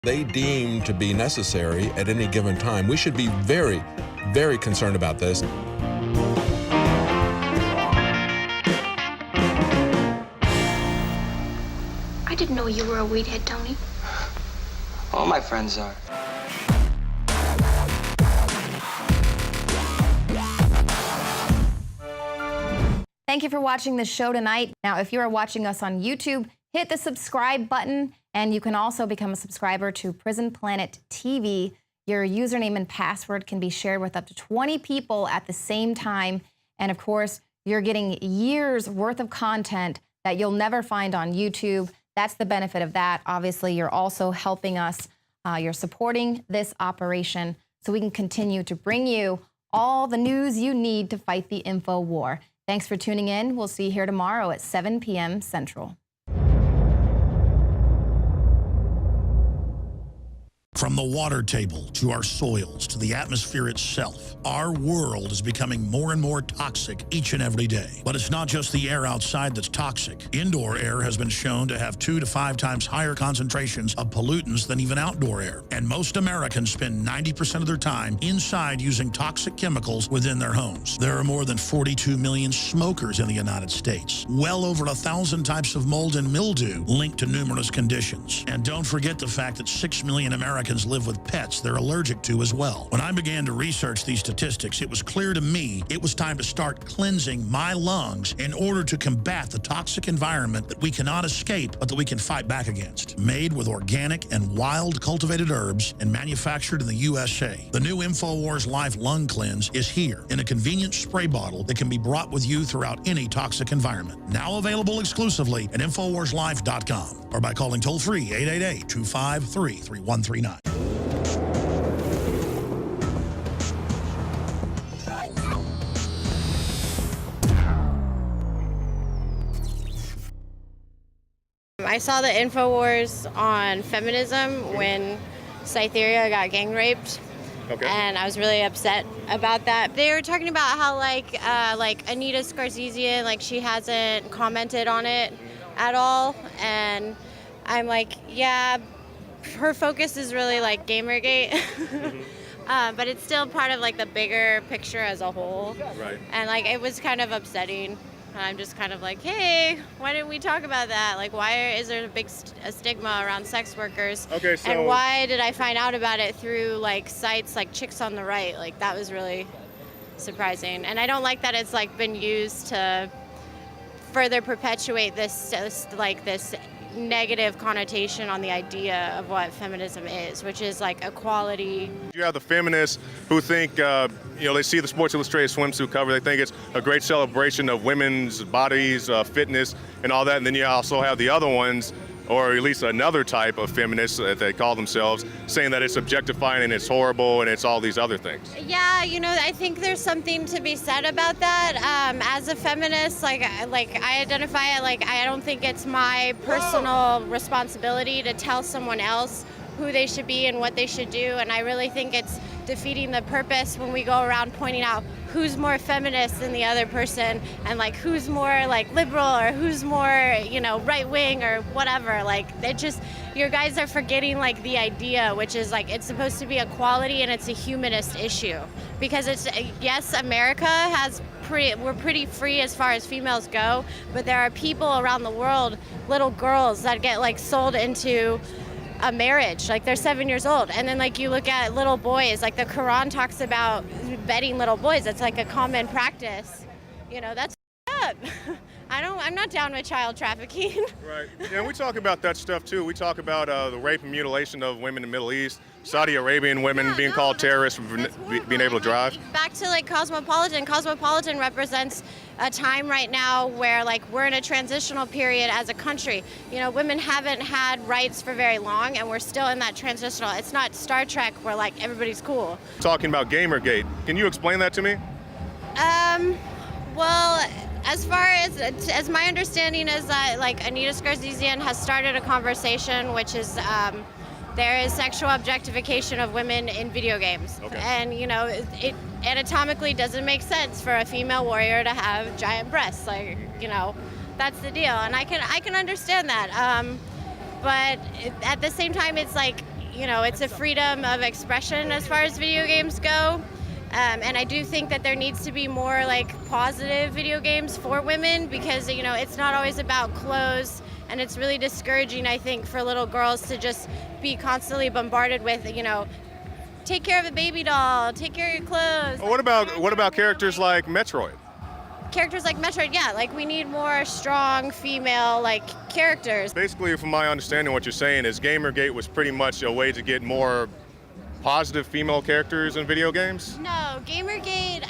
they deem to be necessary at any given time. We should be very, very concerned about this. I didn't know you were a weedhead, Tony. All my friends are. Thank you for watching the show tonight. Now, if you are watching us on YouTube, hit the subscribe button, and you can also become a subscriber to Prison Planet TV. Your username and password can be shared with up to 20 people at the same time. And of course, you're getting years worth of content that you'll never find on YouTube. That's the benefit of that. Obviously, you're also helping us. You're supporting this operation so we can continue to bring you all the news you need to fight the info war. Thanks for tuning in. We'll see you here tomorrow at 7 p.m. Central. From the water table to our soils to the atmosphere itself, our world is becoming more and more toxic each and every day. But it's not just the air outside that's toxic. Indoor air has been shown to have 2 to 5 times higher concentrations of pollutants than even outdoor air. And most Americans spend 90% of their time inside using toxic chemicals within their homes. There are more than 42 million smokers in the United States. Well over 1,000 types of mold and mildew linked to numerous conditions. And don't forget the fact that 6 million Americans live with pets they're allergic to as well. When I began to research these statistics, it was clear to me it was time to start cleansing my lungs in order to combat the toxic environment that we cannot escape, but that we can fight back against. Made with organic and wild cultivated herbs and manufactured in the USA, the new INFOWARS Life Lung Cleanse is here in a convenient spray bottle that can be brought with you throughout any toxic environment. Now available exclusively at INFOWARSLife.com or by calling toll-free 888-253-3139. I saw the INFOWARS on feminism when Cytherea got gang raped. Okay. And I was really upset about that. They were talking about how like Anita Scarzizian, like she hasn't commented on it at all. And I'm like, yeah, her focus is really like Gamergate. But it's still part of like the bigger picture as a whole. Right. And like it was kind of upsetting. And I'm just kind of like, hey, why didn't we talk about that? Like, why is there a big stigma around sex workers? Okay, so... And why did I find out about it through like sites like Chicks on the Right? Like that was really surprising. And I don't like that it's like been used to further perpetuate this negative connotation on the idea of what feminism is, which is like equality. You have the feminists who think, they see the Sports Illustrated swimsuit cover, they think it's a great celebration of women's bodies, fitness, and all that. And then you also have the other ones, or at least another type of feminists that they call themselves, saying that it's objectifying and it's horrible and it's all these other things. Yeah, I think there's something to be said about that. As a feminist, I identify it like I don't think it's my personal responsibility to tell someone else who they should be and what they should do, and I really think it's defeating the purpose when we go around pointing out who's more feminist than the other person and like who's more like liberal or who's more right wing or whatever. Like it just, your guys are forgetting like the idea, which is like it's supposed to be equality and it's a humanist issue, because it's, yes, America we're pretty free as far as females go, but there are people around the world, little girls that get like sold into a marriage, like they're 7 years old, and then like you look at little boys, like the Quran talks about bedding little boys. That's like a common practice. That's up. I'm not down with child trafficking. Right. Yeah, we talk about that stuff too. We talk about the rape and mutilation of women in the Middle East, Saudi Arabian women being called terrorists for being able to drive. Back to like Cosmopolitan. Cosmopolitan represents a time right now where like we're in a transitional period as a country. Women haven't had rights for very long, and we're still in that transitional. It's not Star Trek where like everybody's cool. Talking about Gamergate, can you explain that to me? Well, as far as my understanding is that like Anita Scarzizian has started a conversation, which is there is sexual objectification of women in video games. Okay. And it anatomically doesn't make sense for a female warrior to have giant breasts. Like, that's the deal, and I can understand that. But at the same time, it's like, it's a freedom of expression as far as video games go. And I do think that there needs to be more like positive video games for women because, it's not always about clothes, and it's really discouraging, I think, for little girls to just be constantly bombarded with, take care of a baby doll, take care of your clothes. Well, what about characters like Metroid? Characters like Metroid, yeah, like we need more strong female characters. Basically, from my understanding, what you're saying is Gamergate was pretty much a way to get more positive female characters in video games? No, Gamergate,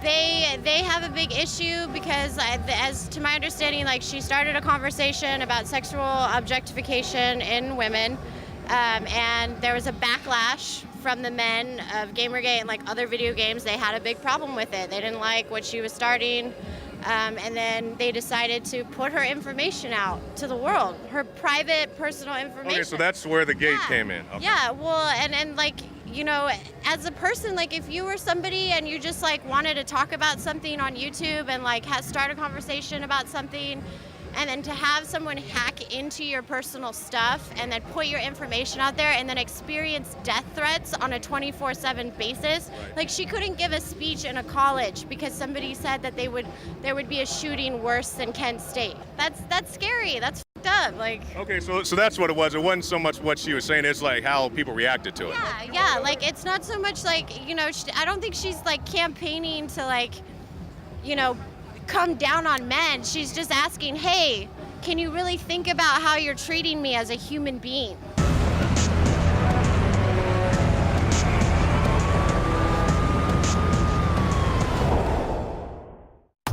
they have a big issue because, as to my understanding, she started a conversation about sexual objectification in women, and there was a backlash from the men of Gamergate and other video games. They had a big problem with it. They didn't like what she was starting, and then they decided to put her information out to the world, her private, personal information. Okay, so that's where the gate came in. Okay. Yeah, well, and as a person, if you were somebody and you just wanted to talk about something on YouTube and start a conversation about something, and then to have someone hack into your personal stuff and then put your information out there and then experience death threats on a 24/7 basis. Right. She couldn't give a speech in a college because somebody said that there would be a shooting worse than Kent State. That's scary. That's fucked up. Okay, so that's what it was. It wasn't so much what she was saying. It's how people reacted to it. Yeah. It's not so much I don't think she's campaigning to come down on men. She's just asking, hey, can you really think about how you're treating me as a human being?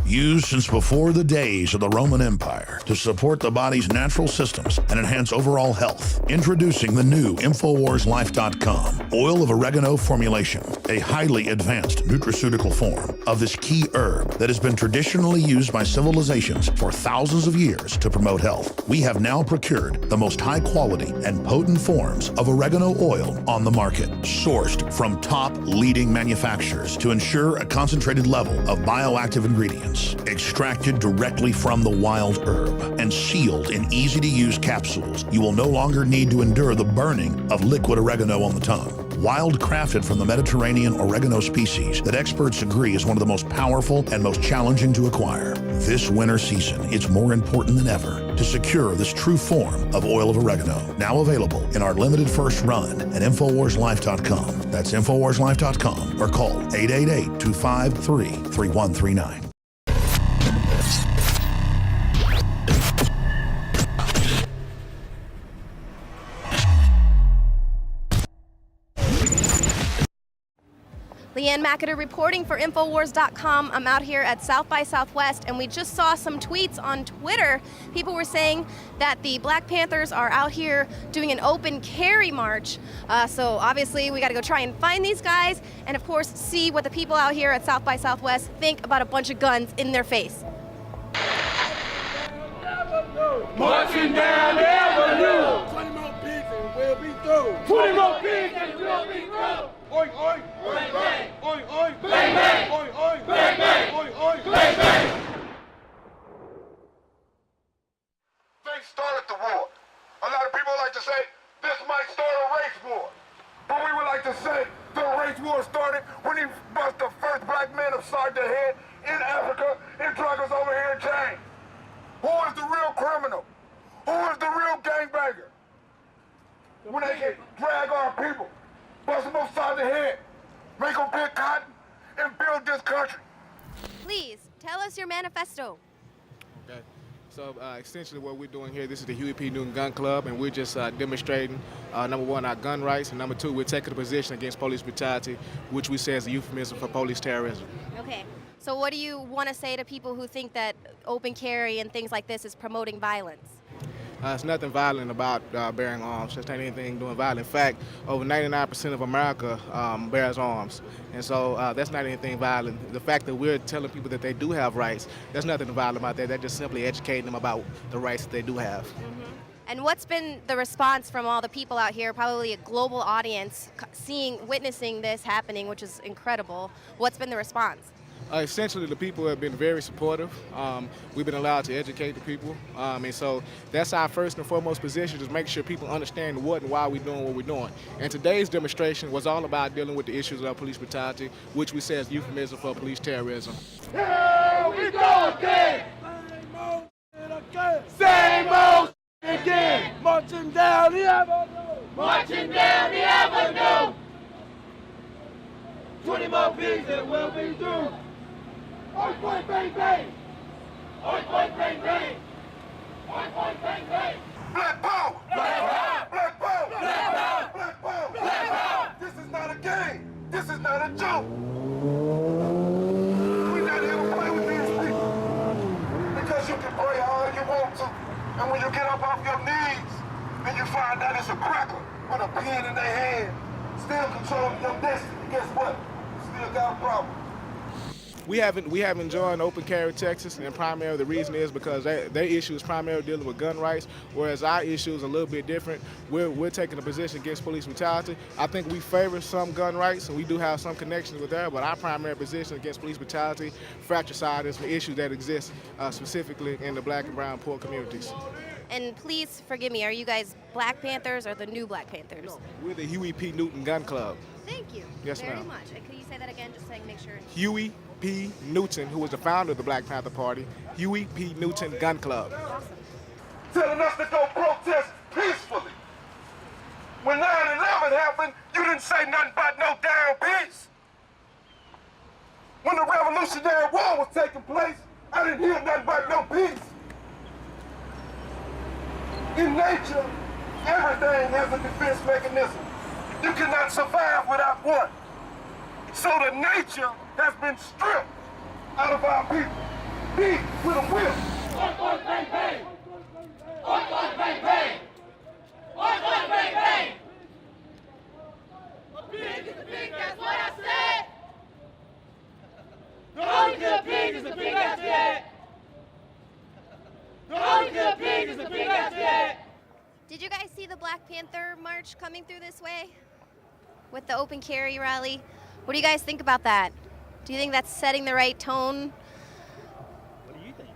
Used since before the days of the Roman Empire to support the body's natural systems and enhance overall health. Introducing the new INFOWARSLife.com oil of oregano formulation, a highly advanced nutraceutical form of this key herb that has been traditionally used by civilizations for thousands of years to promote health. We have now procured the most high quality and potent forms of oregano oil on the market, sourced from top leading manufacturers to ensure a concentrated level of bioactive ingredients, extracted directly from the wild herb and sealed in easy-to-use capsules. You will no longer need to endure the burning of liquid oregano on the tongue. Wild crafted from the Mediterranean oregano species that experts agree is one of the most powerful and most challenging to acquire. This winter season, it's more important than ever to secure this true form of oil of oregano. Now available in our limited first run at INFOWARSLife.com. That's INFOWARSLife.com or call 888-253-3139. Leanne McAdoo reporting for INFOWARS.com. I'm out here at South by Southwest, and we just saw some tweets on Twitter. People were saying that the Black Panthers are out here doing an open carry march. So obviously we got to go try and find these guys, and of course see what the people out here at South by Southwest think about a bunch of guns in their face. Marching down the avenue. 20 more pigs and we'll be through. 20 more pigs and we'll be through. Oi, oi, bang, bang. Oi, oi, bang, bang. Oi, oi, bang, bang. Oi, oi, bang, bang. They started the war. A lot of people like to say this might start a race war. But we would like to say the race war started when he bust the first black man upside the head in Africa and drug us over here in chains. Who is the real criminal? Who is the real gangbanger? When they can drag our people, bust them upside the head, make them pick cotton, and build this country. Please, tell us your manifesto. Okay. So essentially what we're doing here, this is the Huey P. Newton Gun Club, and we're just demonstrating, number one, our gun rights, and number two, we're taking a position against police brutality, which we say is a euphemism for police terrorism. Okay. So what do you want to say to people who think that open carry and things like this is promoting violence? It's nothing violent about bearing arms. Just ain't anything doing violent. In fact, over 99% of America bears arms. And so that's not anything violent. The fact that we're telling people that they do have rights, there's nothing violent about that. That's just simply educating them about the rights that they do have. Mm-hmm. And what's been the response from all the people out here, probably a global audience, witnessing this happening, which is incredible? What's been the response? Essentially, the people have been very supportive. We've been allowed to educate the people. And so that's our first and foremost position, is make sure people understand what and why we're doing what we're doing. And today's demonstration was all about dealing with the issues of police brutality, which we say is euphemism for police terrorism. Here we go again! Same old again! Marching down the avenue! Marching down the avenue! 20 more pigs that will be through! Oink, oink, bang, bang! Oink, oink, bang, bang! Oink, oink, bang, bang! Black power! Black power! Black power! Black power! Black power! Black power! This is not a game! This is not a joke! We're not here to play with these people. Because you can pray all you want to, and when you get up off your knees, and you find out it's a cracker with a pen in their hand, still controlling your destiny, guess what? You still got a problem. We haven't joined Open Carry Texas, and primarily the reason is because their issue is primarily dealing with gun rights, whereas our issue is a little bit different. We're taking a position against police brutality. I think we favor some gun rights, and we do have some connections with that, but our primary position against police brutality, fratricide, is an issue that exists specifically in the Black and brown poor communities. And please forgive me, are you guys Black Panthers or the new Black Panthers? No, we're the Huey P. Newton Gun Club. Thank you Yes, very ma'am. much. Could you say that again, just so I can make sure? Huey P. Newton, who was the founder of the Black Panther Party, Huey P. Newton Gun Club. Awesome. Telling us to go protest peacefully. When 9/11 happened, you didn't say nothing about no damn peace. When the Revolutionary War was taking place, I didn't hear nothing about no peace. In nature, everything has a defense mechanism. You cannot survive without one. So the nature has been stripped out of our people. Beat with a whip. Oink, oink, bang, bang. Oink, oink, bang, bang. Oink, oink, bang, bang. A pig is a pig, that's what I said. The only good pig is the pig that's dead. The only good pig is the pig that's dead. Did you guys see the Black Panther march coming through this way with the open carry rally? What do you guys think about that? Do you think that's setting the right tone? What do you think?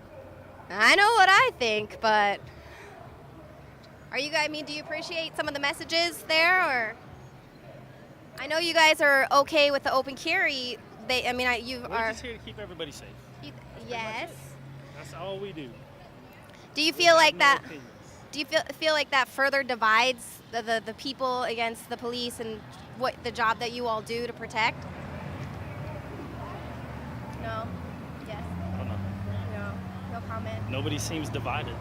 I know what I think, but are you guys, do you appreciate some of the messages there, or? I know you guys are okay with the open carry. You We're are. just here to keep everybody safe. Yes. That's all we do. Do you feel like No that? opinions. Do you feel like that further divides the people against the police and what the job that you all do to protect? No. Yes. I don't know. No. No comment. Nobody seems divided.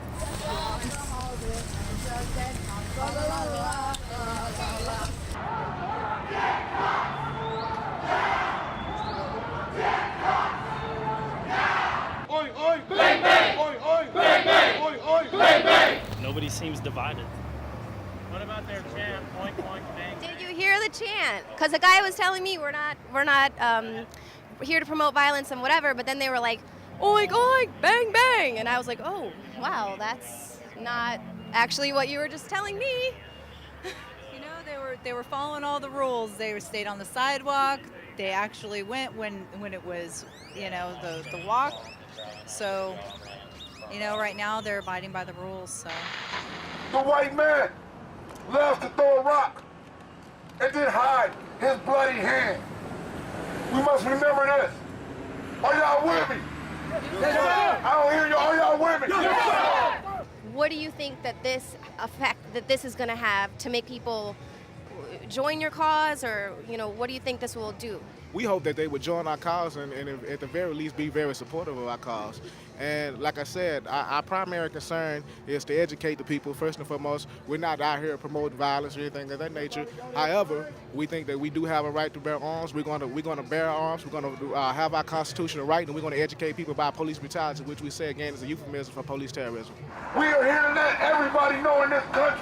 Oi, oi, bang, bang. Oi, oi, bang, bang. Oi, oi, bang, bang. Nobody seems divided. What about their chant? Oink, oink, bang. Did you hear the chant? Because the guy was telling me we're not here to promote violence and whatever, but then they were like, oink, oink, bang, bang, and I was like, oh, wow, that's not actually what you were just telling me. You know, they were following all the rules. They stayed on the sidewalk. They actually went when it was, the walk. So, right now they're abiding by the rules. So. The white man loves to throw a rock and then hide his bloody hand. We must remember this. Are y'all with me? I don't hear you. Are y'all with me? What do you think that this is going to have to make people join your cause, or what do you think this will do? We hope that they would join our cause and at the very least be very supportive of our cause. And like I said, our primary concern is to educate the people. First and foremost, we're not out here promoting violence or anything of that nature. However, we think that we do have a right to bear arms. We're going to bear arms. We're going to have our constitutional right, and we're going to educate people about police brutality, which we say again is a euphemism for police terrorism. We are here to let everybody know in this country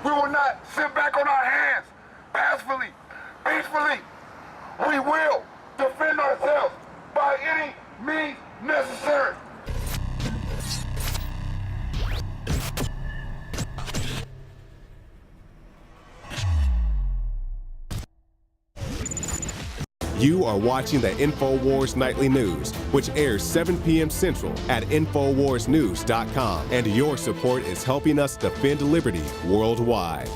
we will not sit back on our hands passively, peacefully. We will defend ourselves by any means necessary. You are watching the INFOWARS Nightly News, which airs 7 p.m. Central at INFOWARSnews.com. And your support is helping us defend liberty worldwide.